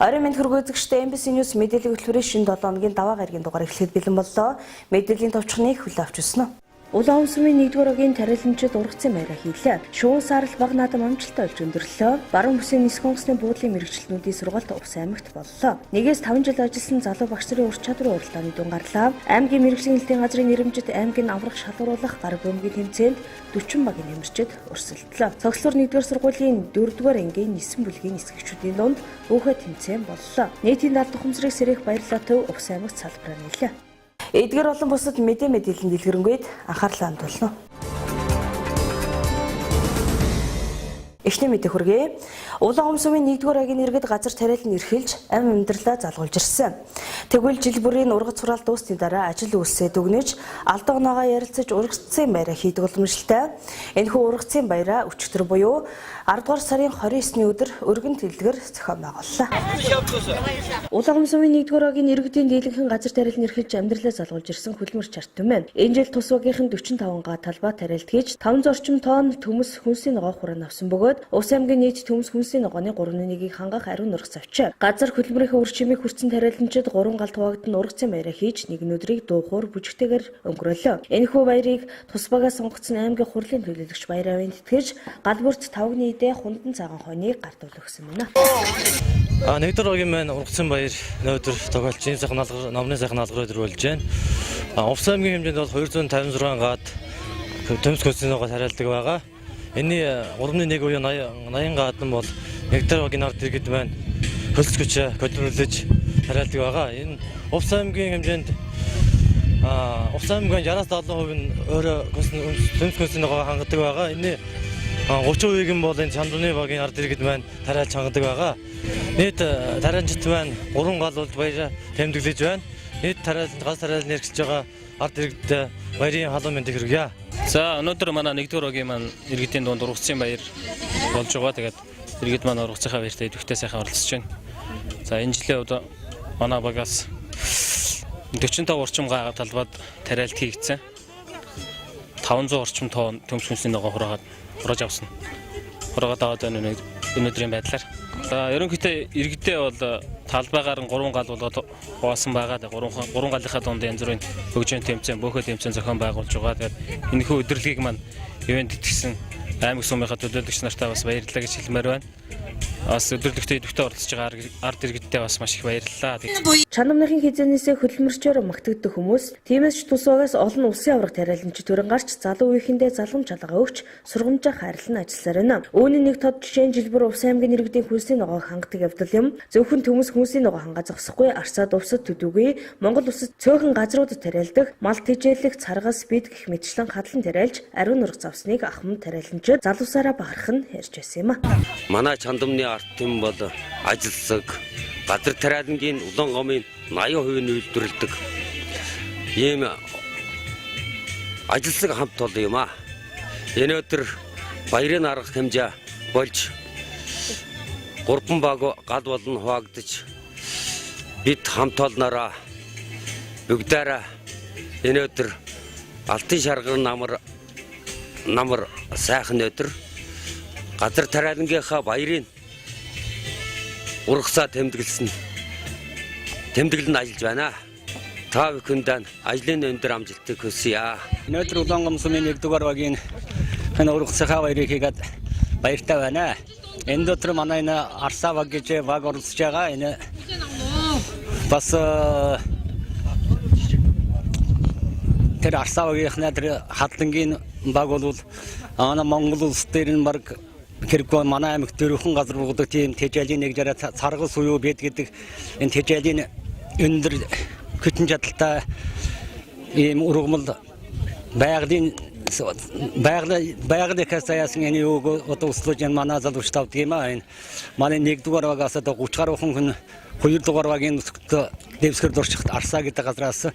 Орой мэнд хөргөөзөгчтэй MBC News мэдээллийн хөтөлбөрийн шинэ 7 хоногийн даваа гарагийн дугаар эхлэхэд бэлэн боллоо. Мэдээллийн товчхоныг хүлээн авч өснө. Улаан умсмын 1-р огийн тариламжид ургацын баяраа хийлээ. Шуун саарл баг наадам амжилттай олж өндөрлөө. Баруун бүсийн нисэх онгоцны буудлын мэрэгчлэнүүдийн сургалт Увс аймагт боллоо. 1-5 жил ажилласан залуу багш нарын ур чадварын уралдааны дүн гарлаа. Аймгийн мэрэгжлийн хэлтийн газрын нэрэмжит аймгийн аврах шалгаруулах гар бөмбөгийн тэмцээнд 40 багийн нэмэрчид өрсөлдлөө. Цогцлуур 1-р сургуулийн 4-р ангийн нисэн бүлгийн нисгэгчүүдийн дунд өөхөө тэмцээн боллоо. Нийтийн даалдах ухамсарыг сэрэх баярлалаа төв Увс аймагт салбараар нийлээ. Эдгээр олон бусад мэдээллийн дэлгэрэнгээд анхаарлаа хандуулна. Эхний мэдээ хүргэе. Улаан умсмын 1-р агийн иргэд газар тариалан эрхэлж амь амьдралаа залгуулж ирсэн. Тэгвэл жил бүрийн ургац хураалт дуусны дараа ажил үйлсээ дүгнэж алдан оноогоо ярилцаж ургацын баяраа хийдэг уламжлалтай. Энэхүү ургацын баяраа өчигдөр буюу 10-р сарын 29-ний өдөр өргөн тэлдгэр зохион байгууллаа. Улаан умсмын 1-р агийн иргэдийн дийлэнхэн газар тариалан эрхэлж амьдралаа залгуулж ирсэн хөдөлмөр чарт түмэн. Энэ жил тус багийнхан 45 га талбай тариалт хийж 500 орчим тонн төмөс хүнсийн ногоо хураан авсан бөгөөд Увс аймгийн нийт төмөс хүнсийн ногооны 3.1-ийг хангах ариун ургац авчээ. Газар хөдөлмөрийнхөө үр чимийг хүртсэн тариаланчид 3 галт хуваагдсан ургацын баяраа хийж нэгэн өдрийг дуухуур бүжигтэйгээр өнгөрөөлөө. Энэхүү баярыг тус багаас сонгогдсон аймгийн хурлын төлөөлөгч баяр авийн тэтгэж гал бүрт 5-ны идэ хундан цагаан хойныг гартуул өгсөн байна. 1-р огийн маань ургацын баяр өнөөдөр тохиолж энэ сайхан алгар номны сайхан алгар өдөр болж байна. Увс аймгийн хэмжээнд бол 256 гад төмөс хүнсийн ногоо тариалдаг байгаа. Энэний 3.1 буюу 80 гадан бол 1-р огийн ард иргэд маань хөлс хүчээ хөдөлмөрлөж тариалдаг байгаа. Энэ Увс аймгийн хэмжээнд Увс аймгийн 60-70% нь өөрөө төмөс хүнсийн ногоо хангадаг байгаа. Энэний 30%-ийг нь бол энэ Чандууны багийн ард иргэд маань тариалж хангадаг байгаа. Нийт тариаланчид маань 3 гал болж баяраа тэмдэглэж байна. Нийт газ тариалан эрхэлж байгаа ард иргэдэд баярын халуун мэндийг хүргье. За өнөөдөр манай 1-р огийн маань иргэдийн дунд ургацын баяр болж байгаа. Тэгээд иргэд маань ургацынхаа баяртаа идэвхтэй сайхан оролцож байна. За энэ жилийн үед манай багаас 45 орчим га талбайд тариалт хийгдсэн. 500 орчим тонн төмөс хүнсийн ногоо хурааж авсан. Хураагаад аваад байна өнөөдрийн байдлаар. За ерөнхийдөө иргэдээ бол талбайгаар 3 гал болгоод хуваасан байгаа. 3 галынхаа дунд янз бүрийн хөгжийн тэмцээн, бөөхөө тэмцээн зохион байгуулж байгаа. Тэгээд энэхүү өдөрлөгийг маань ивент итгэсэн аймаг сумынхаа төлөөлөгч нартай бас баярлалаа гэж хэлмээр байна. Бас өдөрлөгтөө идэвхтэй оролцож байгаа ард иргэдтэй бас маш их баярлалаа. Чанамныхын хизээнээсээ хөдөлмөрчөөр магтагддаг хүмүүс тиймээс ч тус багаас олон улсын аврах тариаланчид төрөн гарч залуу үеийнхэндээ залгамж чалгаа өгч сургамжаа хайрлан ажилласаар байна. Үүний нэг тод жишээ нь жилбэр Увс аймгийн иргэдийн хүнсийн ногоог хангадаг явдал юм. Зөвхөн төмөс хүнсийн ногоо хангаж зогсохгүй арсаад увсад төдүүгүй Монгол улсад цөөхөн газруудад тариалдаг мал тэжээлэх царгас бид гэх мэтчлэн хадлан тариалж ариун ургац авсныг ахмад тариаланчид залуусаараа бахархан ярьж байсан юм а. Манай Чандамны ард түмэн бол ажилсаг газар тариалангийн улаан гомын 80% нь үйлдвэрлэдэг ийм ажилсаг хамт олон юм а. Энэ өдөр баярын арга хэмжээ болж 3 баг гал болон хуваагдаж бид хамт олнороо бүгдээрээ энэ өдөр алтын шаргар намар сайхан өдөр газар тариалангийнхаа баярын ургацаа тэмдэглэн ажиллаж байна. Та бүхэнд ажлын өндөр амжилтыг хүсье. Өнөөдөр улаан умсмын 1-р багийн ургацынхаа баярыг хийгээд баяртай байна. Энэ дотор манай энэ Арсаа баг гэж баг оролцож байгаа. Энэ бас тэр Арсаа багийнхнаа тэр хадлангийн баг бол Монгол улс дээр нь баг хэрэг манай аймагт дөрвөн газар бугадаг тийм тэжээлийн нэг жараа царгас уяу бед гэдэг энэ тэжээлийн өндөр хүчин чадалтай ийм ургамал байгалийн хасаяасан энэ юуг одоо услуулж манай залууч тавдаг юм аа. Энэ манай 1-р багаас одоо 30 гаруй хүн 2-р багийн дэвсгэр дурчигт Арсаа гэдэг газраас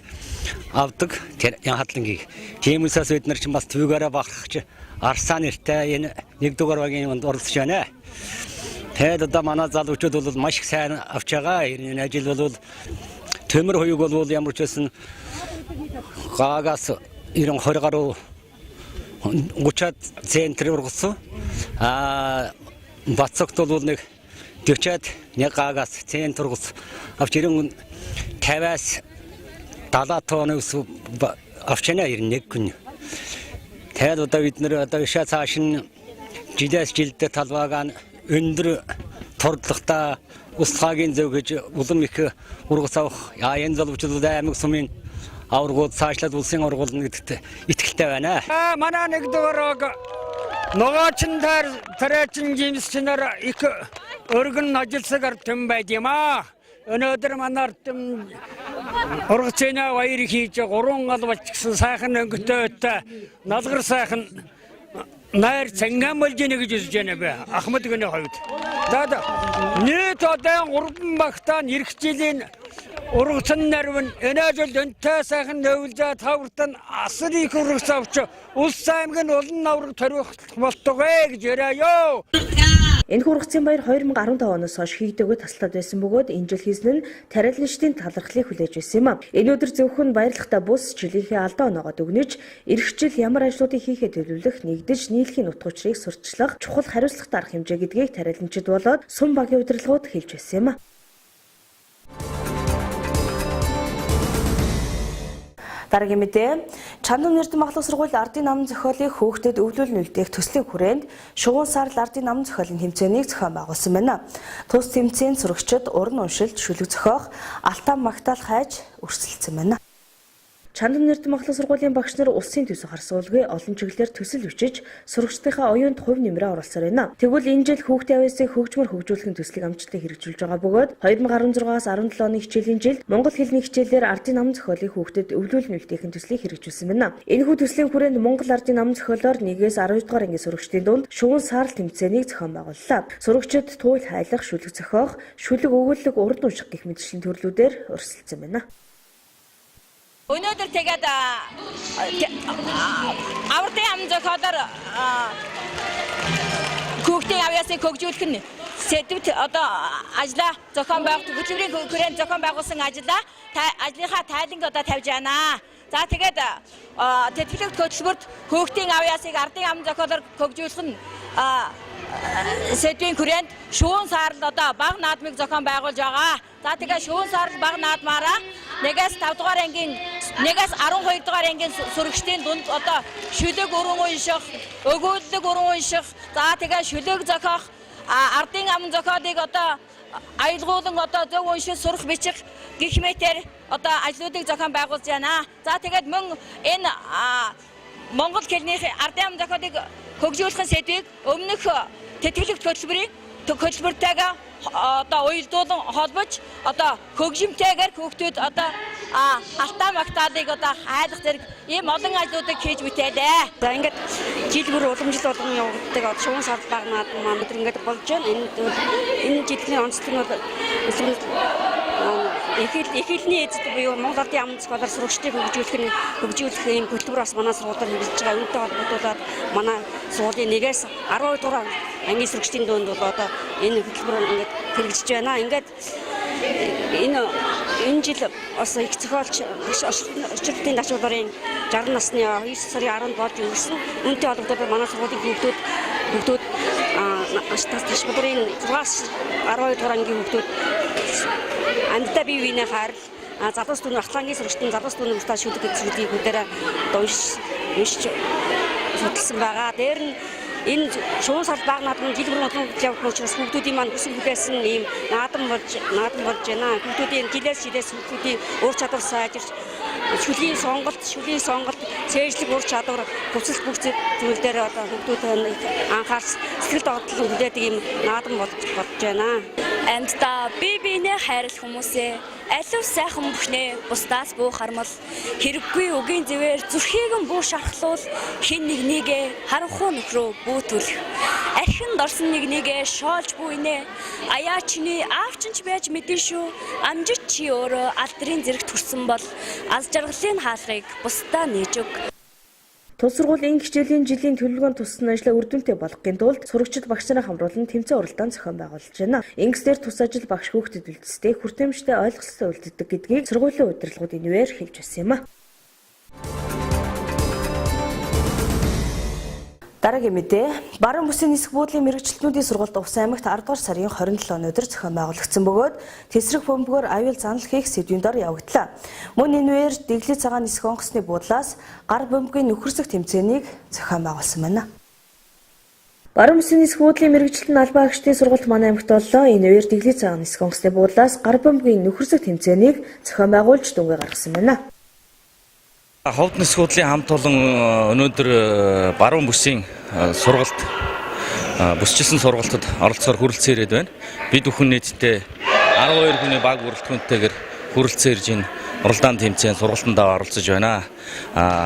авдаг тэр хадлангийг. Тийм үсээс бид нар ч бас твүүгээрээ бахархаж Арсаа нэртэй энэ 1-р багийн оролцож байна. Тэгээд одоо манай залуучууд бол маш их сайн авч байгаа. Энэ ажил бол төмөр хоёуг бол ямар ч байсан гаагаас 20 гаруй 30-аад центр ургасан. Бацогт бол нэг 40-ад нэг гаагаас цэн тургус авч ирэн 50-аас 70 тонны ус авчна 91 хүн. Тэгээд одоо бид нэр одоо ишаа цааш нь жилээс жилдээ талбайгаа өндөр тордлоготой устгагийн зөв гэж улам их ургас авах яаян залуучууд аймаг сумын аваргууд цаашлаад улсын ургуулна гэдэгт итгэлтэй байна. Манай нэгдүгээр ногоочин тариачин жимсчнэр их өргөн ажилсаг артем байд юм аа. Өнөөдөр манай артем ургацэна баяр хийж 3 гал болчихсон сайхан өнгөтэй налгар сайхан найр цангам болж ийнэ гэж үзэж байна бэ. Ахмад гүний хувьд. Тэгээд нийт одоо 3 багтаан ирэх жилийн ургацсан нарвын энэжил өнтэй сайхан нөвлжээ тавртан асар их ургас авч улс аймгийн олон навраг төрөх болтугай гэж яриа. Энэхүү ургацын баяр 2015 оноос хойш хийгдээгөө таслаад байсан бөгөөд энэ жил хийсэн нь тариаланчдын талархлыг хүлээж байсан юм а. Энэ өдөр зөвхөн баярлахтаа бус жилийнхээ алдаа оноогоо дүгнэж ирэх жил ямар ажлуудыг хийхэд төлөвлөх, нэгдэж нийлхийн утга учирыг сурталчлах чухал хариуцлагатай арга хэмжээ гэдгийг тариаланчид болоод сум багийн удирдлагууд хэлж байсан юм а. Дараагийн мэдээ Чандан эрдэм ахлах сургууль ардын намын зохиолыг хүүхдэд өвлүүл нүүлдээх төслийн хүрээнд шугуун сарл ардын намын зохиолын тэмцээнийг зохион байгуулсан байна. Тус тэмцээнд сурагчид уран уншилт, шүлэг зохиох, алтаа магтаал хайж өрсөлдсөн байна. Чандан эрдэм ахлах сургуулийн багш нар улсын төсөв харсуулгүй олон чиглэлээр төсөл бичиж сурагчдынхаа оюунд хувь нэмрээ оруулсаар байна. Тэгвэл энэ жил хүүхдийн авьяасыг хөгжмөр хөгжүүлэхийн төслийг амжилттай хэрэгжүүлж байгаа бөгөөд 2016-аас 17 оны хичээлийн жилд монгол хэлний хичээлээр ардын намын зохиолыг хүүхдэд өвлүүл нүүлдээх төслийг хэрэгжүүлсэн байна. Энэхүү төслийн хүрээнд монгол ардын намын зохиолоор 1-ээс 12 дугаар ангийн сурагчдын дунд шугуун саарл тэмцээнийг зохион байгууллаа. Сурагчид туйл хайлах, шүлэг зохиох, шүлэг өгүүлэг, урд унших гэх мэтчлийн төрлүүдээр өрсөлдсөн байна. Өнөөдөр тэгээд авралтын амын зохиолоор хүүхдийн авьяасыг хөгжүүлэх нь сэдвт одоо ажлаа зохион байгуулалт хөтөлбөрийн хүрээнд зохион байгуулсан ажлынхаа тайланг одоо тавьж байна. За тэгээд тэтгэлэгт хөтөлбөрт хүүхдийн авьяасыг ардын амын зохиолоор хөгжүүлэх нь сэдвийн хүрээнд шугуун саарл одоо бага наадмыг зохион байгуулж байгаа. За тэгээд шугуун саарл бага наадмаараа 1-ээс 5 дугаар ангийн 1-ээс 12 дугаар ангийн сурагчдын дунд одоо шүлэг уран унших, өгүүлэг уран унших, за тэгээд шүлэг зохиох, ардын амын зохиолыг одоо аялгуулан одоо зөв уншиж сурах бичих гэх мэтээр одоо ажлуудыг зохион байгуулж байна. За тэгээд мөн энэ монгол хэлний ардын амын зохиолыг хөгжүүлэх сэдвийг өмнөх тэтгэлэгт хөтөлбөртэйгээ одоо уялдуулан холбож одоо хөгжимтэйгээр хүүхдүүд одоо алтаа магтаалыг одоо хайлах зэрэг ийм олон ажлуудыг хийж бүтээлээ. За ингээд жил бүр уламжил болгон явагддаг шугуун сарл бага наадам маань ингээд болж байна. Энэ жилийн онцлог нь эхлэлний эзэд буюу Монгол Ардын амын зохиолоор сурагчдыг хөгжүүлэх юм хөтөлбөр бас манай сургуулиар хэрэгжиж байгаа. Үүнтэй холбогдуулаад манай сургуулийн 1-ээс 12 дугаар ангийн сурагчдын дунд бол одоо энэ хөтөлбөр ингээд хэрэгжиж байна. Ингээд энэ жил бас их зохиолч орчуулгын дашуулгын 60 насны 9 сарын 10-нд болж өнгөрсөн. Үүнтэй холбогдуулаад манай сургуулийн хүүхдүүд ташбарын 6-аас 12 дугаар ангийн хүүхдүүд амьдаа бие биенээ харал залуус түүний ахлагийн сурагчдын залуус түүний устаа шүлэг гэдэг зүйлийг бүгдээрээ уншиж судалсан байгаа. Дээр нь энэ шугуун сарл бага наадмын жил бүр удаан явах учраас хүүхдүүдийн маань хүсэл бүтээсэн ийм наадам болж байна. Хүүхдүүдийн жилээс хүүхдүүдийн ур чадвар сайжирч шүлийн сонголт, цээжлэг ур чадвар хүсэл бүх зүйл дээр одоо хүүхдүүд анхаарч сэтгэл догтлон хүлээдэг ийм наадам болж байна. Амьдаа бие биенээ хайрлах хүмүүсээ алив сайхан бүхнээ бусдаас бүү хармал хэрэггүй үгийн зэвэр зүрхийг нь бүү шархлуул хин нэгнийгээ харанхуй нөхрөө бүүтүүлэх архинд орсон нэгнийгээ шоолж бүүнэ аяа чиний аавчинч байж мэдэн шүү амжиж чи өөрөө алдрын зэрэг төрсөн бол аз жаргалын хаалгыг бусдаа нээж өг. Тус сургуулийн хичээлийн жилийн төлөвлөгөөнд туссан ажлаа үр дүнтэй болгохын тулд сурагчид багш нараа хамруулан тэмцээн уралдаан зохион байгуулж байна. Ингэснээр тус ажил багш хүүхдэд үлдэстэй хүртээмжтэй ойлголцтой үлддэг гэдгийг сургуулийн удирдлагуудын нүүээр хэлж байсан юм а. Дараагийн мэдээ баруун бүсийн нисэх буудлын мэрэгчлэтнүүдийн сургалт Увс аймагт 10 дугаар сарын 27 өдөр зохион байгуулагдсан бөгөөд тесрэг бөмбөгөөр аюул занал хийх сэдвийн дор явагдлаа. Мөн энэ үеэр дэглээ цагаан нисэх онгоцны буудлаас гар бөмбөгийн нөхөрсөх тэмцээнийг зохион байгуулсан байна. Баруун бүсийн нисэх буудлын мэрэгчлэлтэн албан хаагчдын сургалт манай аймагт боллоо. Энэ үеэр дэглээ цагаан нисэх онгоцны буудлаас гар бөмбөгийн нөхөрсөх тэмцээнийг зохион байгуулж дүнгээ гаргасан байна. Ховд нисэх буудлын хамт олон өнөөдөр баруун бүсийн сургалт бүсчилсэн сургалтад оролцохоор хүрэлцэн ирээд байна. Бид бүхэн нийтдээ 12 хүний баг бүрэлдэхүүнтэйгээр хүрэлцэн ирж энэ уралдаан тэмцээн сургалтанд оролцож байна.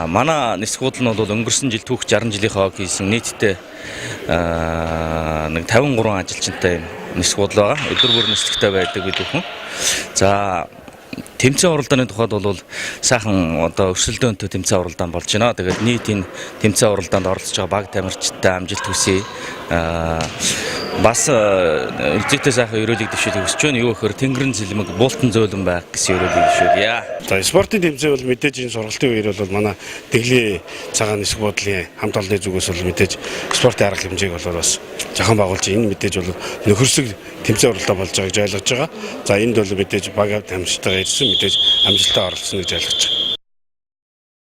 Манай нисэх буудлын бол өнгөрсөн жил түүх 60 жилийнхаа хийсэн нийтдээ нэг 53 ажилчинтай нисэх буудлаа өдөр бүр нислэгтэй байдаг бид бүхэн. За тэмцээн уралдааны тухайд бол сайхан одоо өрсөлдөөнтэй тэмцээн уралдаан болж байна. Тэгээд нийт энэ тэмцээн уралдаанд оролцож байгаа баг тамирчидтай амжилт хүсье. Бас үлзийтэй сайхан өрөөлийг дэвшүүлэх хүсэж байна. Юу гэхээр тэнгэрэн зэлмэг буултан зөөлөн байх гэсэн өрөөлийг дэвшүүлье. За спортын тэмцээн бол мэдээж энэ сургалтын үеэр бол манай дэглээ цагаан нисэх буудлын хамт олонны зүгээс бол мэдээж спортын арга хэмжээг бол бас зохион байгуулж энэ мэдээж бол нөхөрсөг тэмцээн уралдаан болж байгааг ойлгож байгаа. За энд бол мэдээж баг тамирчдаа ирсэн мэдээж амжилттай оролцсон гэж ойлгож байна.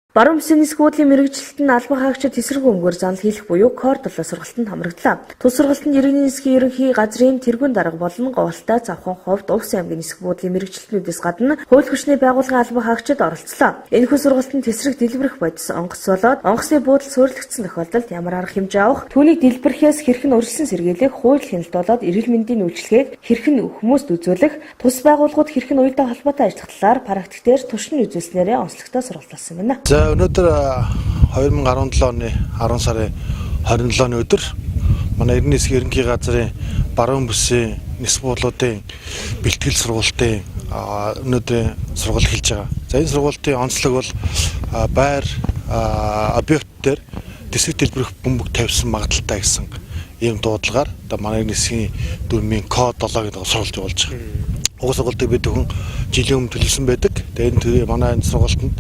Баруун бүсийн нисэх буудлын мэрэгчлэлтэн албан хаагчид тесрэг бөмбөгөөр занал хийх буюу кор долоо сургалтанд хамрагдлаа. Тус сургалтанд иргэний нисхийн ерөнхий газрын тэргүүн дарга болон говьалтай завхан ховд Увс аймгийн нисэх буудлын мэрэгчлэлтнүүдээс гадна хууль хүчний байгууллагын албан хаагчид оролцлоо. Энэхүү сургалтанд тесрэг дэлбэрэх бодис онгоц болоод онгоцны буудал суурилгдсан тохиолдолд ямар арга хэмжээ авах, түүнийг дэлбэрэхээс хэрхэн өрсөлдсөн сэргийлэх, хууль хяналт болоод эрүүл мэндийн үйлчилгээг хэрхэн хүмүүст үзүүлэх, тус байгууллагууд хэрхэн уялдаа холбоотой ажиллах талаар практикээр туршин үзүүлснээрээ онцлогтой сургалталсан байна. Өнөөдөр 2017 оны 10 сарын 27-ны өдөр манай Иргэний нисхийн ерөнхий газрын баруун бүсийн нисэх буудлуудын бэлтгэл сургалтын өнөөдрийн сургалт эхэлж байгаа. За энэ сургалтын онцлог бол байр объект дээр тесрэг дэлбэрэх бөмбөг тавьсан магадaltaй гэсэн ийм дуудлагаар одоо манай нисхийн дүрмийн код 7 гэдэг сургалт явуулж байгаа. Уг сургалтыг бид хүн жилийн өмнө төлөвлөсөн байдаг. Тэгээд энэ манай энэ сургалтанд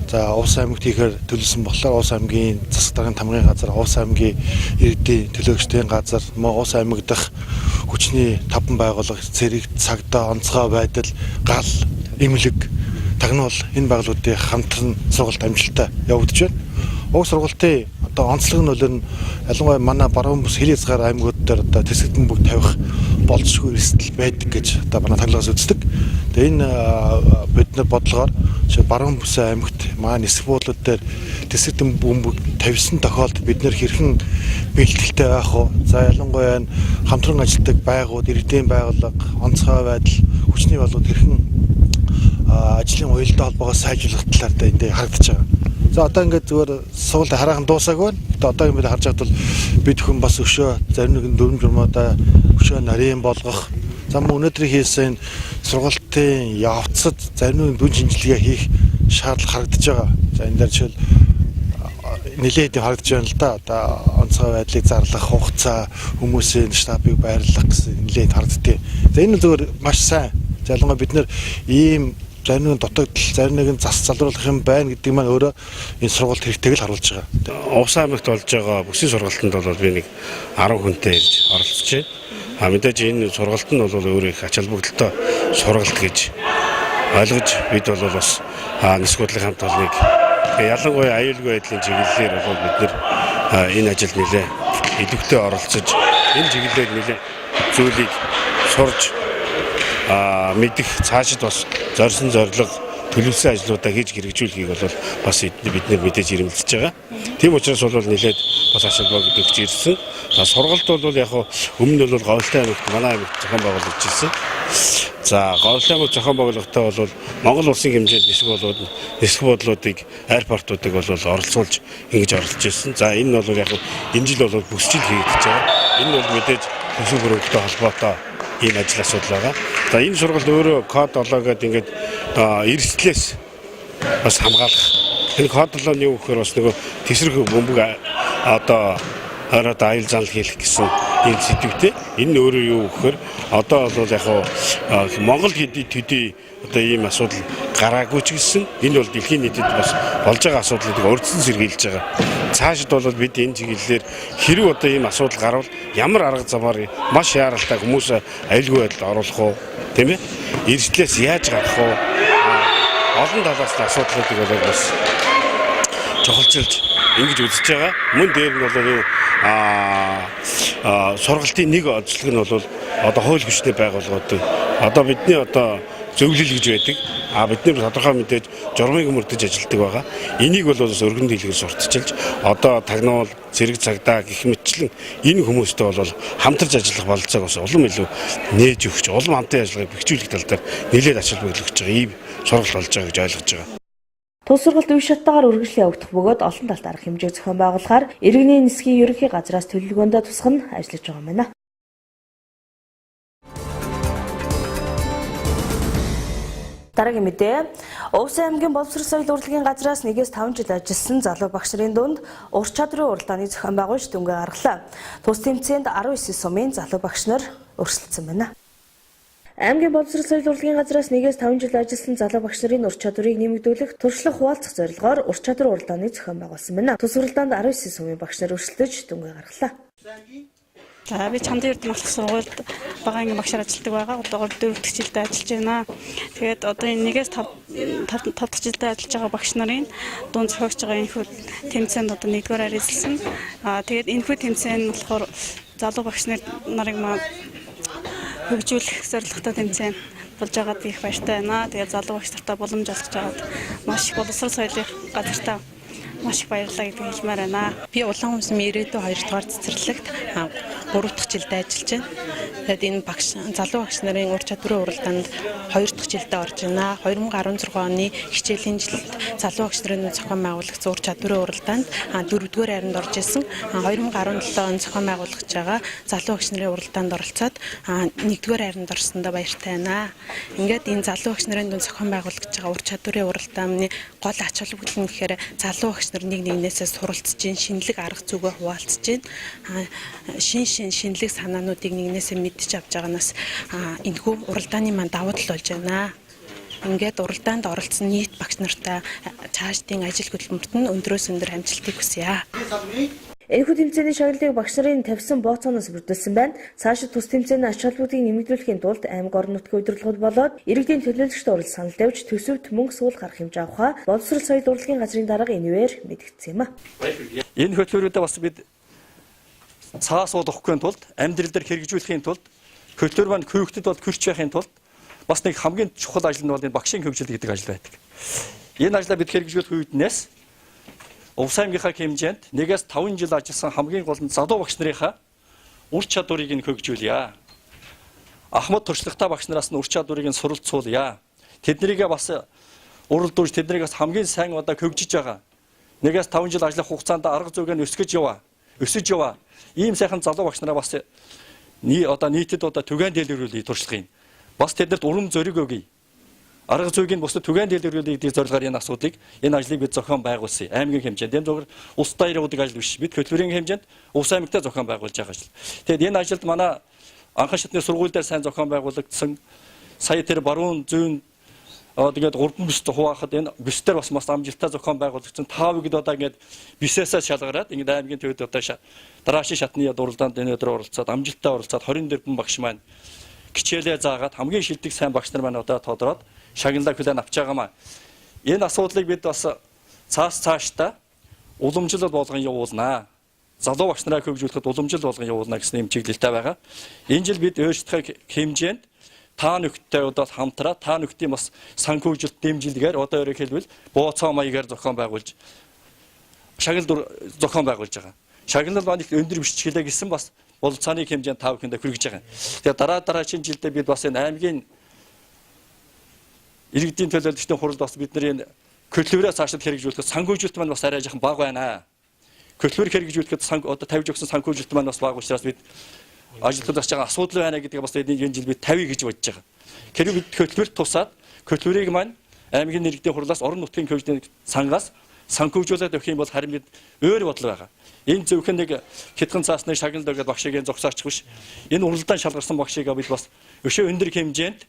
за Увс аймагт хийхээр төлөвлөсөн болохоор Увс аймгийн засаг даргын тамгын газар, Увс аймгийн иргэдийн төлөөлөгчдийн газар, Увс аймаг дахь хүчний таван байгууллага цэрэг цагдаа онцгой байдал, гал, эмнэлэг тагнуул энэ байгууллагуудын хамтран сургалт амжилттай явагдаж байна. Уг сургалтын одоо онцлог нь бол ялангуяа манай баруун бүс хил хязгаар аймагуд дээр одоо тесрэг бөмбөг тавих болцсохгүй эрсдэл байдаг гэж одоо манай таглаас үздэг. Тэгээ энэ бид нар бодлогоор баруун бүсийн аймагт манай нисэх буудлууд дээр тесрэг бөмбөг тавьсан тохиолдолд бид нэр хэрхэн бэлтгэлтэй байх вэ? За ялангуяа хамтран ажилладаг байгууллагууд, иргэдийн байгууллага, онцгой байдал, хүчний байгууллагууд хэрхэн ажлын уялдаа холбоогоо сайжруулах талаар энд харагдаж байгаа. За одоо ингээд зүгээр суулт хараахан дуусаагүй байна. Одоо ингээд харж байхад бол бид хүн бас өшөө зарим нэгэн дүрм журмуудаа өшөө нарийн болгох. За мөн өнөөдрийн хийсэн сургалтын явцад зарим нэгэн дүн шинжилгээ хийх шаардлага харагдаж байгаа. За энэ дээр жишээл нэлээд харагдаж байна л да. Одоо онцгой байдлыг зарлах хугацаа, хүмүүсийн штабыг байрлах гэсэн нэлээд харагддаг. За энэ зүгээр маш сайн. За ялангуяа бид нэр ийм зарим нэгэн дутагдал, зарим нэгэн зас залруулах юм байна гэдэг маань өөрөө энэ сургалт хэрэгтэйг л харуулж байгаа. Увс аймагт болж байгаа бүсийн сургалтанд бол би нэг 10 хүнтэй ирж оролцож байна. Мэдээж энэ сургалт нь бол өөрөө их ач холбогдолтой сургалт гэж ойлгож бид бол бас нисэх буудлын хамт олныг ялангуяа аюулгүй байдлын чиглэлээр бол бид нэр энэ ажилд нэлээ идэвхтэй оролцож энэ чиглэлээр нэлээ зүйлийг сурж мэдих цаашид бас зорьсон зорилго төлөвлөсөн ажлуудаа хийж хэрэгжүүлэхийг бол бас бид нэр мэдээж ирэмэлцэж байгаа. Тийм учраас бол нэлээд бас ач холбогдол өгч ирсэн. Сургалт бол яг өмнө нь бол говьалтай аймагт манай аймагт зохион байгуулагдж ирсэн. За говьалтай аймагт зохион байгуулалтаа бол Монгол улсын хэмжээнд нисэх буудлуудыг аэропортуудыг бол оролцуулж ингэж оролцож ирсэн. За энэ бол яг энэ жил бол бүсчил хийгдэж байгаа. Энэ бол мэдээж төсөв хөрөнгөтэй холбоотой энэ ажил асуудал байгаа. За энэ сургалт өөрөө код 7 гэдэг ингээд эрсдлээс бас хамгаалах. Энэ код 7 нь юу гэхээр бас нөгөө тесрэг бөмбөг одоо ороод аюул занал хийх гэсэн энэ сэдвтэй. Энэ нь өөрөө юу гэхээр одоо бол яг Монгол төдий одоо ийм асуудал гараагүй ч гэсэн энэ бол дэлхийн нийтэд бас болж байгаа асуудлыг урьдчилан сэргийлж байгаа. Цаашид бол бид энэ чиглэлээр хэрэг одоо ийм асуудал гарвал ямар арга замаар маш яаралтай хүмүүс аюулгүй байдалд оруулах уу, тийм ээ? Эрсдлээс яаж гарах уу? Олон талаас нь асуудлуудыг бол бас чухалчилж ингэж үзэж байгаа. Мөн дээр нь бол сургалтын нэг онцлог нь бол одоо хууль хүчтэй байгууллагууд одоо бидний одоо зөвлөл гэж байдаг. Бид нэр тодорхой мэдээж журмыг мөрдөж ажилладаг байгаа. Энийг бол бас өргөн дийлгээр сурталчилж одоо тагнуул, зэрэг цагдаа гэх мэтчлэн энэ хүмүүстэй бол хамтарч ажиллах бололцоог бас улам илүү нээж өгч, улам хамтын ажиллагааг бэхжүүлэх тал дээр нэлээд ач холбогдол өгч байгаа ийм сургалт болж байгаа гэж ойлгож байгаа. Тус сургалт үе шаттайгаар үргэлжлэн явагдах бөгөөд олон талт арга хэмжээг зохион байгуулахаар иргэний нисхийн ерөнхий газраас төлөвлөгөөндөө тусгах нь ажиллаж байгаа юм байна. Дараагийн мэдээ. Увсан аймгийн боловсрол соёл урлагийн газраас 1-5 жил ажилласан залуу багш нарын дунд ур чадрын уралдааны зохион байгуулж дүнгээ гаргалаа. Тус тэмцээнд 19 сумын залуу багш нар өрсөлдсөн байна. Аймгийн боловсрол соёл урлагийн газраас 1-5 жил ажилласан залуу багш нарын ур чадварыг нэмэгдүүлэх туршлага хуваалцах зорилгоор ур чадвар уралдааны зохион байгуулсан байна. Тус уралдаанд 19 сумын багш нар өрсөлдөж дүнгээ гаргалаа. За би Чандан Эрдэнэ ахлах сургуульд багаангийн багшаар ажилладаг байгаа. Одоо 4 дахь жилдээ ажиллаж байна. Тэгээд одоо энэ 1-5 дахь жилдээ ажиллаж байгаа багш нарын дунд зохиогч байгаа энэхүү тэмцээнд одоо 1-р эзэлсэн. Тэгээд энэхүү тэмцээн нь болохоор залуу багш нарыг хөгжүүлэх зорилготой тэмцээн болж байгаад их баяртай байна. Тэгээд залуу багш нартай боломж олгож байгаад маш их боловсрол соёлын газартаа маш их баярлалаа гэдгийг хэлмээр байна. Би улаан өмсөн ирээдүйн 2 дугаар цэцэрлэгт 3 дахь жилдээ ажиллаж байна. Тэгээд энэ залуу багш нарын ур чадварын уралдаанд 2 дахь жилдээ орж байна. 2016 оны хичээлийн жилд залуу багш нарын зохион байгуулагч ур чадварын уралдаанд 4-р хайранд орж исэн. 2017 он зохион байгуулагч байгаа залуу багш нарын уралдаанд оролцоод 1-р хайранд орсондоо баяртай байна. Ингээд энэ залуу багш нарын дунд зохион байгуулагч байгаа ур чадварын уралдааны гол ач холбогдол нь гэхээр залуу багш нар нэг нэгнээсээ суралцж гин шинэлэг арга зүгээ хуваалцж гин шинэлэг санаануудыг нэгнээсээ мэдчих авч байгаанаас энэхүү уралдааны маань давуу тал болж байна. Ингээд уралдаанд оролцсон нийт багш нартай цаашдын ажил хөдөлмөрт нь өндрөөс өндөр амжилтыг хүсье. Энэхүү тэмцээний шагналыг багш нарын тавьсан бооцооноос бүрдүүлсэн байна. Цаашид тус тэмцээний ач холбогдыг нэмэгдүүлэхийн тулд аймаг орон нутгийн удирдлагууд болоод иргэдийн төлөөлөгчд урал санал тавьж төсөвт мөнгө суул гарах хэмжээ авахаа боловсрол соёл урлагийн газрын дарга энэвэр мэдгдсэн юм а. Энэ хөтөлбөрүүдэд бас бид цаас уулахгүй тулд амьдрал дээр хэрэгжүүлэхийн тулд хөтөлбөр маань хүүхдэд бол хөрч байхын тулд бас нэг хамгийн чухал ажил нь бол энэ багшийн хөгжил гэдэг ажил байдаг. Энэ ажлаа бид хэрэгжүүлэх үеднээс Увсан аймгийнхаа хэмжээнд 1-5 жил ажилласан хамгийн гол нь залуу багш нарынхаа ур чадварыг нь хөгжүүлье. Ахмад туршлагатай багш нараас нь ур чадварыг нь суралцуулъя. Тэднийгээ бас уралдуулж тэднийг бас хамгийн сайн одоо хөгжиж байгаа. 1-5 жил ажиллах хугацаанд арга зүйг нь өсөж яваа. Ийм сайхан залуу багш нараа бас нийтэд түгээн дэлгэрүүлэх туршлагын. Бас тэднэрт урам зориг өгье. Арга зүйг нь бусдад түгээн дэлгэрүүлэх гэдэг зорилгоор энэ асуудлыг энэ ажлыг бид зохион байгуулсан. Аймгийн хэмжээнд энэ зөвхөн улс даяаруудыг ажил биш. Бид хөтөлбөрийн хэмжээнд улс аймагтаа зохион байгуулж байгаа ажил. Тэгэд энэ ажилд манай анхан шатны сургууль дээр сайн зохион байгуулагдсан сая тэр баруун зүүн тэгээд 3 бүст хуваахад энэ бүстээр бас амжилттай зохион байгуулагдсан. 5-ыг ингээд бисээсээ шалгараад ингээд аймгийн төвд дараашийн шатны уралдаанд энэ өдөр оролцоод амжилттай оролцоод 24 багш маань хичээлээ заагаад хамгийн шилдэг сайн багш нар маань тодороод шагналаа хүлээн авч байгаамаа. Энэ асуудлыг бид бас цаашдаа уламжлал болгон явуулнаа. Залуу багш нараа хөгжүүлэхэд уламжлал болгон явуулнаа гэсэн юм чиглэлтэй байгаа. Энэ жил бид өөрсдөө хэмжээнд та нөхдөдтэй хамтраа та нөхдийн бас санхүүжилт дэмжлэгээр одоо өөрөөр хэлбэл бооцоо маягаар зохион байгуулж шагнал зохион байгуулж байгаа. Шагнал маань их өндөр бичгэлээ гэсэн бас бололцооны хэмжээнд та бүхэндээ хүргэж байгаа. Тэгээ дараагийн жилдээ бид бас энэ аймгийн иргэдийн төлөөлөгчдийн хуралд бас бидний хөтөлбөрөө цаашид хэрэгжүүлэхэд санхүүжилт маань бас арай жоохон бага байна. Хөтөлбөр хэрэгжүүлэхэд одоо тавьж өгсөн санхүүжилт маань бас бага учраас бид ажилтнууд бас байгаа асуудал байна гэдгийг бас энэ жил бид тавья гэж бодож байгаа. Хэрвээ бид хөтөлбөрт тусаад хөтөлбөрийг маань аймгийн иргэдийн хурлаас орон нутгийн хөгжлийн сангаас санхүүжүүлээд өгөх юм бол харин бид өөр бодол байгаа. Энэ зөвхөн нэг хитгэн цаасны шагналд өгöd багшийн зогсооч биш. Энэ уралдаан шалгарсан багшийг бид бас өшөө өндөр хэмжээнд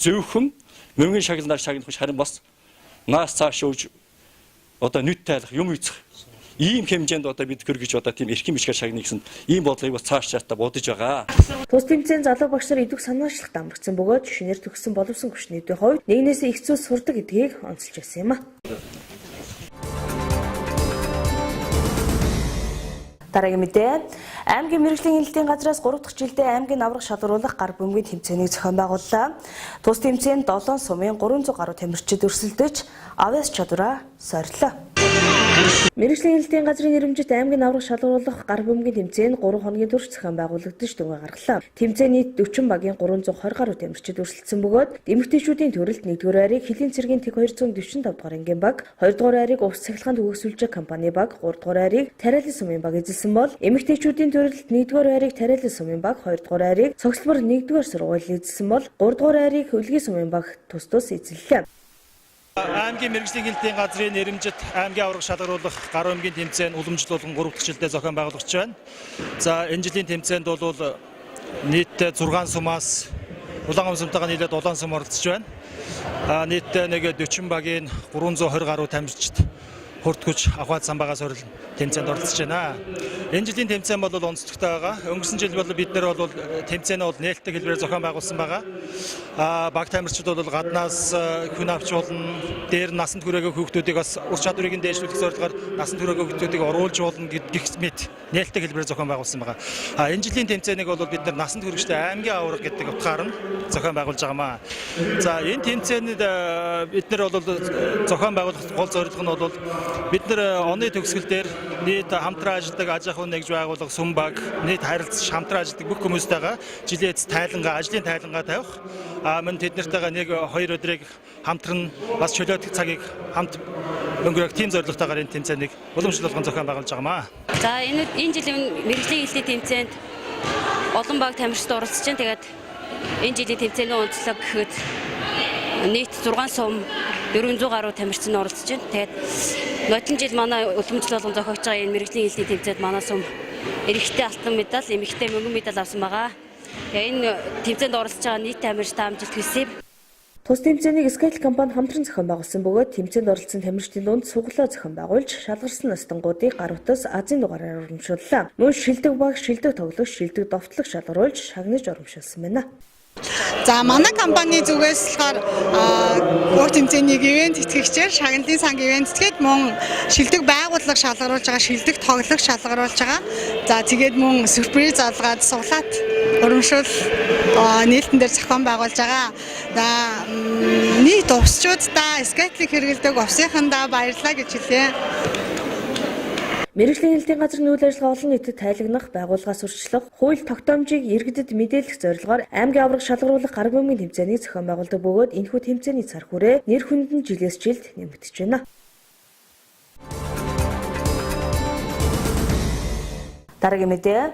зөвхөн мөнгөний шагналаар шагнах биш, харин бас наас цааш ууж одоо нүд тайлах юм үйцэх ийм хэмжээнд одоо бид хөргөж одоо тийм эрхэм бичгээр шагнах гэсэн ийм бодлыг бас цааш чатаа бодож байгаа. Тус тэмцээний залуу багш нар идэх санаачлагт амрагдсан бөгөөд шинээр төгссөн боловсон хүчнийдийн хувьд нэгнээсээ их зүйлс сурдаг гэдгийг онцолж байсан юм а. Дараагийн мэдээ, аймгийн мэргэжлийн хэлтийн газраас 3 дахь жилдээ аймгийн аврах шалгаруулах гар бөмбөгийн тэмцээнийг зохион байгууллаа. Тус тэмцээнд 7 сумын 300 гаруй тамирчид өрсөлдөж, авьяас чадвараа сорилоо. Мэргэжлийн хэлтийн газрын нэрэмжит аймгийн аврах шалгаруулах гар бөмбөгийн тэмцээн 3 хоногийн турш зохион байгуулагдаж дүнгээ гаргалаа. Тэмцээний 40 багийн 320 гаруй тамирчид өрсөлдсөн бөгөөд эмэгтэйчүүдийн төрөлд 1-р айрыг Хөлийн цэргийн тэг 245 дугаар ангийн баг, 2-р айрыг Увс цахилгаан төгсүүлжээ компани баг, 3-р айрыг Тариалан сумын баг эзэлсэн бол эмэгтэйчүүдийн төрөлд 1-р айрыг Тариалан сумын баг, 2-р айрыг Цогцлбор 1-р сургууль эзэлсэн бол 3-р айрыг Хөвлөгийн сумын баг тус эзэллээ. Аймгийн мэргэжлийн хэлтийн газрын нэрэмжит аймгийн аврах шалгаруулах гар бөмбөгийн тэмцээн уламжлуулан 3 дахь жилдээ зохион байгуулагдаж байна. За энэ жилийн тэмцээнд бол нийтдээ 6 сумаас улаан сумтайгаа нийлээд 7 сум оролцож байна. Нийтдээ нэг 40 багийн 320 гаруй тамирчид хүртгүч аваад самбагаас орол тэмцээнд оролцож байна. Энэ жилийн тэмцээн бол онцлогтой байгаа. Өнгөрсөн жил бол бид нэр бол тэмцээнээ бол нээлттэй хэлбэрээр зохион байгуулсан байгаа. Баг тамирчид бол гаднаас хүн авч болно. Дээр насанд хүрээгүй хүүхдүүдийг бас ур чадварыг нь дээшлүүлэх зорилгоор насанд хүрээгүй хүүхдүүдийг оруулж болно гэх мэт нээлттэй хэлбэрээр зохион байгуулсан байгаа. Энэ жилийн тэмцээнийг бол бид нар насанд хүрэгчтэй аймгийн аврах гэдэг утгаар нь зохион байгуулж байгаамаа. За энэ тэмцээнд бид нар бол зохион байгуулах гол зорилго нь бол бид нар оны төгсгөл дээр нийт хамтран ажилладаг аж ахуйн нэгж байгууллага сүм баг нийт харилцаж хамтран ажилладаг бүх хүмүүстэйгээ жилийн тайлангаа ажлын тайлангаа тавих. Мөн тэд нартайгаа 1-2 өдрийг хамтран бас чөлөөт цагийг хамт өнгөрөх тийм зорилготойгоор энэ тэмцээнийг уламжлуулгын зохион байгуулж байгаамаа. За энэ жилийн мэргэжлийн хэлтийн тэмцээнд олон баг тамирчид оролцож байна. Тэгээд энэ жилийн тэмцээний онцлог гэхэд нийт 6 сум 400 гаруй тамирчин оролцож байна. Тэгээд нодлон жил манай уламжлуулгын зохиогч байгаа энэ мэргэжлийн хэлтийн тэмцээнд манай сум эрэгтэй алтан медаль, эмэгтэй мөнгөн медаль авсан байгаа. Тэгээд энэ тэмцээнд оролцож байгаа нийт тамирчид амжилт хүсье. Тус тэмцээнийг Скайтл компани хамтран зохион байгуулсан бөгөөд тэмцээнд оролцсон тамирчдын дунд суглаа зохион байгуулж шалгарсан настангуудыг гар утас Азийн дугаараар урамшууллаа. Мөн шилдэг баг, шилдэг тоглогч, шилдэг довтлог шалгаруулж шагнаж урамшуулсан байна. За манай компани зүгээс болохоор өөр тэмцээнийг ивент тэтгэгчээр шагналын сан ивент тэгээд мөн шилдэг байгууллага шалгаруулж байгаа, шилдэг тоглогч шалгаруулж байгаа. За тэгээд мөн сюрприз залгаад суглаат урамшуул нээлтэн дээр зохион байгуулж байгаа. За нийт увсчуудаа скайтлыг хэрэглэдэг увсынхандаа баярлалаа гэж хэлье. Мэргэжлийн хэлтийн газрын үйл ажиллагаа олон нийтэд тайлагнах, байгууллага сурчлах, хууль тогтоомжийг иргэдэд мэдээлэх зорилгоор аймгийн аврах шалгаруулах гар бөмбөгийн тэмцээнийг зохион байгуулдаг бөгөөд энэхүү тэмцээний цар хүрээ нэр хүнд нь жилээс жилд нэмэгдэж байна. Дараагийн мэдээ,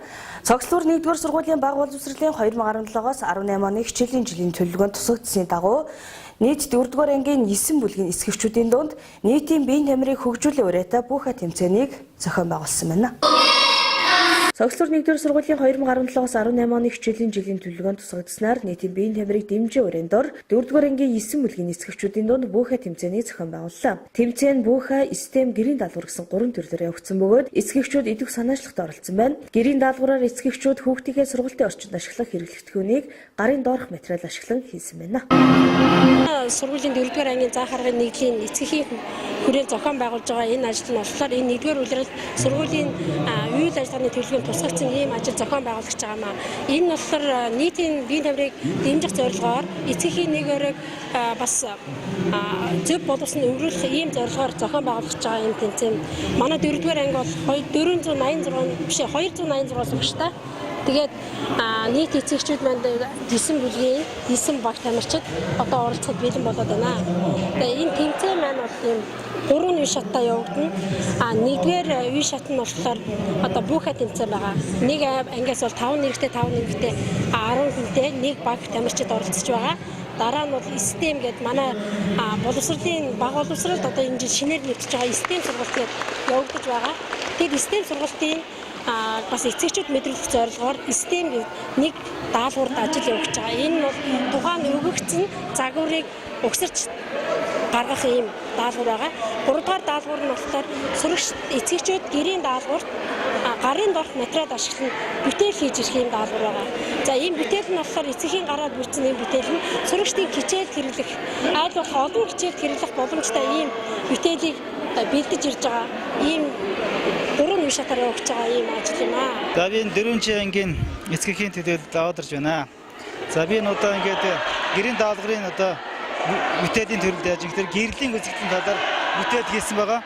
Цогцлбор 1-р сургуулийн баг боловсролын 2017-оос 18 оны хичээлийн жилийн төлөвлөгөөнд тусгагдсны дагуу нийт 4-р ангийн 9 бүлгийн эсгэгчүүдийн дунд нийтийн биеийн тамирыг хөгжүүлэх ураатай буухай тэмцээнийг зохион байгуулсан байна. Цогцлбор 1-р сургуулийн 2017-оос 18 оны хичээлийн жилийн төлөвлөгөөнд тусгагдсанаар нийтийн биеийн тамирыг дэмжих өрөөнд дор 4-р ангийн 9 бүлгийн эсгэгчүүдийн дунд буухай тэмцээнийг зохион байгууллаа. Тэмцээн буухай, систем, гэрийн даалгавар гэсэн 3 төрлөөр явагдсан бөгөөд эсгэгчүүд идэх санаачлагт оролцсон байна. Гэрийн даалгавраар эсгэгчүүд хүүхдийнхээ сургалтын орчинд ашиглах хэрэглэгдэхүүнийг гарын доорх материал ашиглан хийсэн байна. Сургуулийн 4-р ангийн заах аргын нэгдлийн эцгийн хүрээл зохион байгуулж байгаа энэ ажил нь болохоор энэ 1-р үйлрэл сургуулийн үйл ажиллагааны төлөвлөгөөнд тусгагдсан ийм ажил зохион байгуулагч байгаамаа. Энэ нь болохоор нийтийн биеийн тамирыг дэмжих зорилгоор эцгийн нэг өрөөг бас зөв боловсон өвлөх ийм зорилгоор зохион байгуулагч байгаа энэ тэмцээн. Манай 4-р анги бол 286 багштай. Тэгээд нийт эцэгчүүд манд 9 бүлгийн 9 баг тамирчид одоо оролцоход бэлэн болоод байна. Тэгээд энэ тэмцээн маань бол тийм 3 үе шаттай явагдана. Нэгдүгээр үе шат нь болохоор одоо буухай тэмцээн байгаа. Нэг ангиас бол 5 нэртэй 10 хүнтэй нэг баг тамирчид оролцож байгаа. дараа нь бол систем гэдэг манай боловсролын баг боловсролд одоо энэ жил шинээр нэгдэж байгаа систем сургалт гэдэг явагдаж байгаа. Тэгэхээр систем сургалтын бас эцэгчүүд мэдрүүлэх зорилгоор систем нэг даалгаварт ажил явуулж байгаа. Энэ бол тухайн өгөгдсөн загварыг угсарч гаргах ийм даалгавар байгаа. 3 дугаар даалгавар нь болохоор сурагч эцэгчүүд гэрийн даалгаварт гарын дорх материал ашиглан бүтээл хийж ирэх ийм даалгавар байгаа. За ийм бүтээл нь болохоор эцгийн гараад бүрдсэн ийм бүтээл нь сурагчдын хичээлд хэрэглэх, аль болох олон хичээлд хэрэглэх боломжтой ийм бүтээлийг бэлдэж ирж байгаа. Ийм 3 үе шатаар явуулж байгаа ийм ажил юм аа. За би 4-р ангийн эцгийн төлөөлөлд аваад ирж байна. За би энэ одоо ингээд гэрийн даалгаврын одоо бүтээлийн төрөлд яаж ингэхээр гэрлийн үзэгдлийн талаар бүтээл хийсэн байгаа.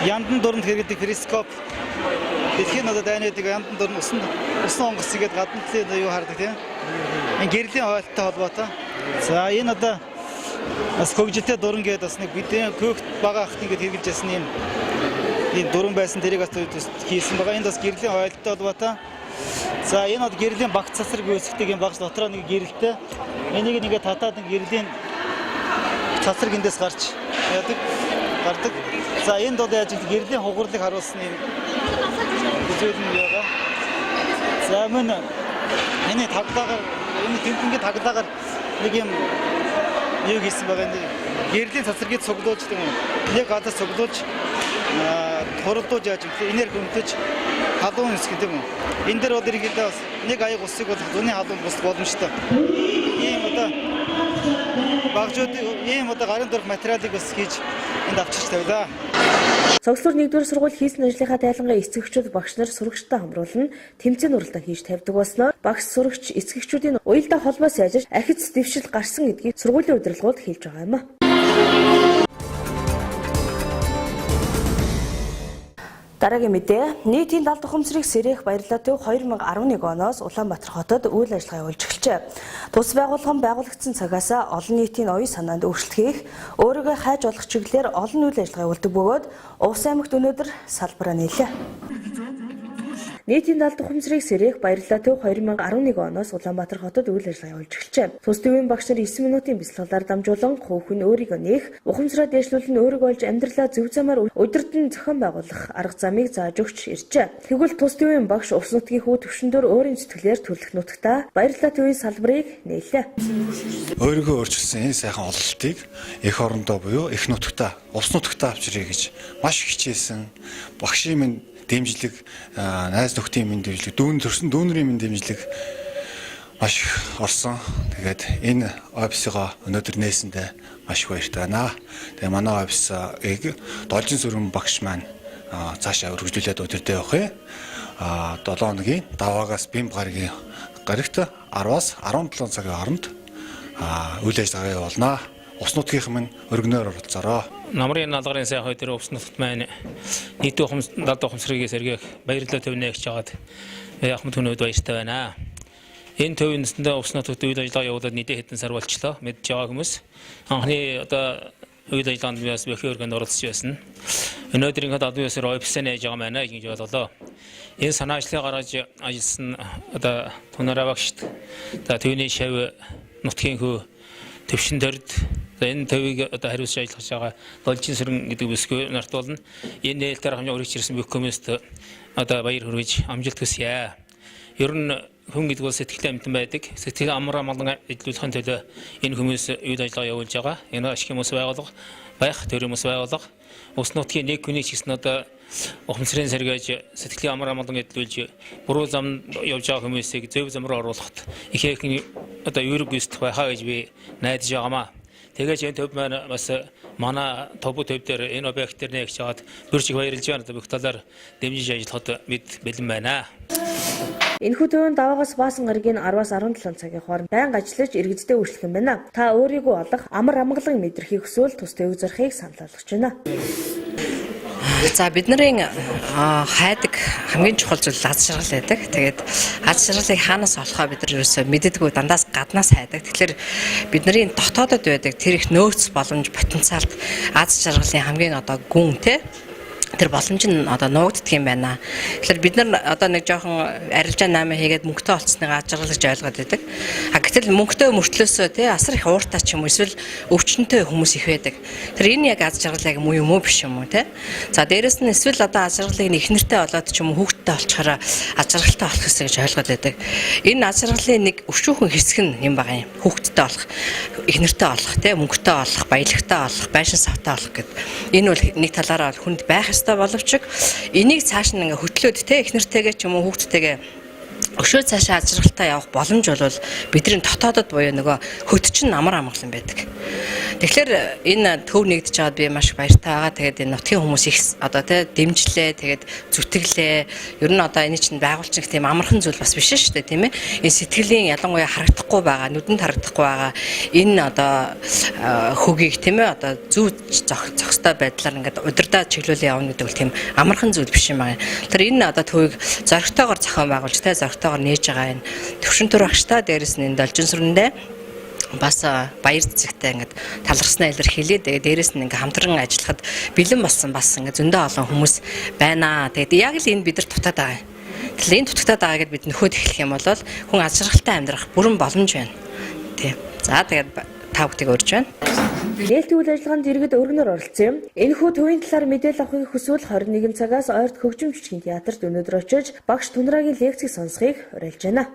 Яндан дуранд хэрэглэдэг перископ дэлхийн одоо дайнуудыг яндан дуранд усан онгоц игээд гадна талын юу хардаг тийм. Энэ гэрлийн хойлттой холбоотой. За энэ одоо бас хөгжилтэй дуран гэдэг бас нэг бидний көөгт бага ахт ингээд хэрэгжилж ясан юм дуран байсан тэрийг бас хийсэн байгаа. Энд бас гэрлийн хойлттой холбоотой. За энэ бол гэрлийн багц цацраг үүсгдэг юм багш дотроо нэг гэрэлтэй. Энийг нэгэ татаад нэг гэрлийн цацраг эндээс гарч гардаг. За энд бол яаж ингэ гэрлийн хугарлыг харуулсан юм зүйл нь байгаа. За мөн энэ таглагаар энэ тэмдэнгийн таглагаар нэг юм юу хийсэн байгаа нэг гэрлийн цацрагийг цуглуулж тийм үү. Нэг гадар цуглуулж хуралдуулж яаж ингэ энерги өмтөж халуун хэсэг тийм үү. Энэ дээр бол ерөнхийдөө бас нэг аяг усыг бол зуны халуун бус боломжтой. Ийм одоо багжууд ийм одоо гарын дөрөх материалыг бас хийж энд авчирч тавилаа. Цогцлуур 1-р сургууль хийсэн ажлынхаа тайлангаа эцэгчүүд багш нар сурагчтай хамруулан тэмцээн уралдаан хийж тавьдаг болсноор багш сурагч эцэгчүүдийн уялдаа холбоо сайжирч ахиц дэвшил гарсан гэдгийг сургуулийн удирдлагууд хэлж байгаа юм а. Дараагийн мэдээ, нийтийн далд ухамсарыг сэргээх баярлалаа төв 2011 оноос Улаанбаатар хотод үйл ажиллагаа явуулж эхэлжээ. Тус байгууллага байгуулагдсан цагаас олон нийтийн оюун санаанд өөрчлөлт хийх, өөрийгөө хайж болох чиглэлээр олон үйл ажиллагаа явуулдаг бөгөөд Увс аймагт өнөөдөр салбараа нийлээ. Нийтийн далд ухамсарыг сэргээх баярлалаа төв 2011 оноос Улаанбаатар хотод үйл ажиллагаа явуулж эхэлжээ. Тус төвийн багш нар 9 минутын бяцлаглаар дамжуулан хувь хүн өөрийгөө нээх, ухамсараа дээшлүүлэн өөрийгөө олж амьдралаа зөв замаар удирдан зохион байгуулах арга замыг зааж өгч иржээ. Тэгвэл тус төвийн багш Увс нутгийн хүү төвшөндөр өөрийн сэтгэлээр төлөх нутагтаа баярлалаа төвийн салбарыг нийллээ. Өөрийгөө өөрчилсөн энэ сайхан ололтыг эх орондоо буюу эх нутагтаа, Увс нутагтаа авчиръя гэж маш хичээсэн багшийн минь дэмжлэг, найз нөхдийн минь дэмжлэг, дүүнэрийн минь дэмжлэг маш их орсон. Тэгээд энэ офисыгаа өнөөдөр нээсэндээ маш их баяртай байна. Тэгээ манай офисыг Должин сүрэн багш маань цаашаа өргөжлүүлээд өдөрдөө явах юм. 7 хоногийн даваагаас бэмб гарагийн гарагт 10-аас 17 цагийн хооронд үйл ажиллагаа явуулнаа. Увс нутгийнх минь өргөнөөр оролцоороо. Намрын налгарын сайхан өдөр Увс нутгт маань нийтийн далд ухамсарыг сэргээх баярлалаа төвнээ гэж жагаад Ахмад хүнөөд баяртай байна. Энэ төвийн нэстэндээ Увс нутгт үйл ажиллагаа явуулаад нийтээ хэдэн сар болчлоо. Мэдж байгаа хүмүүс анхны одоо үйл ажиллагаанд бас бэхи өргөнд оролцож байсан. Өнөөдрийн хэд олон ёсоор офисээ нээж байгаа маань гэж бодлоо. Энэ санаа ажлыг гаргаж ажилласан одоо Тунараа багшд одоо төвний шав нутгийн хүү төвшөндөрд энэ төвийг одоо хариуцж ажиллаж байгаа Должин сүрэн гэдэг бүсгүй нарт болно. Энэ нээлтээр хамжаа өргөж ирсэн бүх хүмүүст одоо баяр хүргэж амжилт хүсье. Ер нь хүн гэдэг бол сэтгэл амтан байдаг. Сэтгэл амраа малган эдлүүлэхин төлөө энэ хүмүүс үйл ажиллагаа явуулж байгаа. Энэ ашиг хүмүүс байгуулга байх, төр хүмүүс байгуулга. Увс нутгийн нэг хүний ч гэсэн одоо ухамсарын сэргээж сэтгэлийн амраа малган эдлүүлж буруу зам явж байгаа хүмүүсийг зөв зам руу оруулахад их ихний одоо үүрэг гүйцэтгэх байхаа гэж би найдаж байгаамаа. Тэгэж энэ төв маань бас манай төв дээр энэ объект дээр нэгж жагаад бүрчиг баярлж байна. Бүх талаар дэмжиж ажиллахад бид бэлэн байна. Энэхүү төвийн даваагаас баасан гарагийн 10-аас 17 цагийн хооронд байнга ажиллаж иргэдтэй үйлчлэх юм байна. Та өөрийгөө олох амар амгалан мэдрэхийг хүсвэл тус төвийг зорихыг санал болгож байна. За бидний хайдаг хамгийн чухал зүйл аз жаргал байдаг. Тэгээд аз жаргалыг хаанаас олохоо бид нар ерөөсөө мэддэггүй, дандаас гаднаас хайдаг. Тэгэхээр бидний дотоодод байдаг тэр их нөөц боломж потенциалд аз жаргалын хамгийн одоо гүн те тэр боломж нь одоо нуугддаг юм байна. Тэгэхээр бид нар одоо нэг жоохон арилжаа 8 хийгээд мөнгөтэй олцсныгаа ажиглаж ойлгоод байдаг. Гэтэл мөнгөтэй мөртлөөсөө тий асар их ууртаа ч юм уу эсвэл өвчнөтэй хүмүүс их байдаг. Тэр энэ яг аз жаргал яг муу юм уу биш юм уу тий. За дээрэс нь эсвэл одоо аз жаргалыг их нэртэй болоод ч юм уу хүүхдтэй олчхаараа аз жаргалтай болох гэсэн гэж ойлгоод байдаг. Энэ аз жаргалын нэг өшүүхэн хэсэг нь юм байгаа юм. Хүүхдтэй болох, их нэртэй болох тий мөнгөтэй болох, баялагтай болох, байшин савтай болох гэд. Энэ бол нэг талаараа хүнд байх боловч энийг цааш нь ингээ хөтлөөд те их нэртэйгээ ч юм уу хүүхдтэйгээ өшөө цаашаа аз жаргалтай явах боломж бол бидний дотоодод буюу нөгөө хөт чинь амар амгалан байдаг. Тэгэхээр энэ төв нэгдэж байгаад би маш баяртай байгаа. Тэгээд энэ нутгийн хүмүүс их одоо те дэмжлээ, тэгээд зүтгэлээ. Ер нь одоо энэ чинь байгуулчих тийм амархан зүйл бас биш шүү дээ, тийм ээ. Энэ сэтгэлийн ялангуяа харагдахгүй байгаа, нүдэнд харагдахгүй байгаа энэ одоо хөгийг тийм ээ одоо зөв зохистой байдлаар ингээд удирдах чиглүүлээ явна гэдэг бол тийм амархан зүйл биш юм байна. Тэр энэ одоо төвийг зоригтойгоор зохион байгуулж те зоригтойгоор нээж байгаа энэ төвшин тур багштай дээрэс нь энэ должин сүрэндээ бас баяр цэцэгтэй ингээд талархснаа илэрхийлээ. Тэгээд дээрэс нь ингээд хамтран ажиллахад бэлэн болсон бас ингээд зөндөө олон хүмүүс байна. Тэгээд яг л энэ бидэрт дутаад байгаа юм. Тэгэхээр энэ дутагдаад байгаа гэдээ бид нөхөд эхлэх юм бол хүн аз жаргалтай амьдрах бүрэн боломж байна. Тийм. За тэгээд та бүхнийг урьж байна. Нээлтийн үйл ажиллагаанд иргэд өргөнөөр оролцсон. Энэхүү төвийн талаар мэдээлэл авахыг хүсвэл 21 цагаас ойрт хөгжим бичгийн театрт өнөөдөр очиж багш Тунрагийн лекцийг сонсхийг уриалж байна.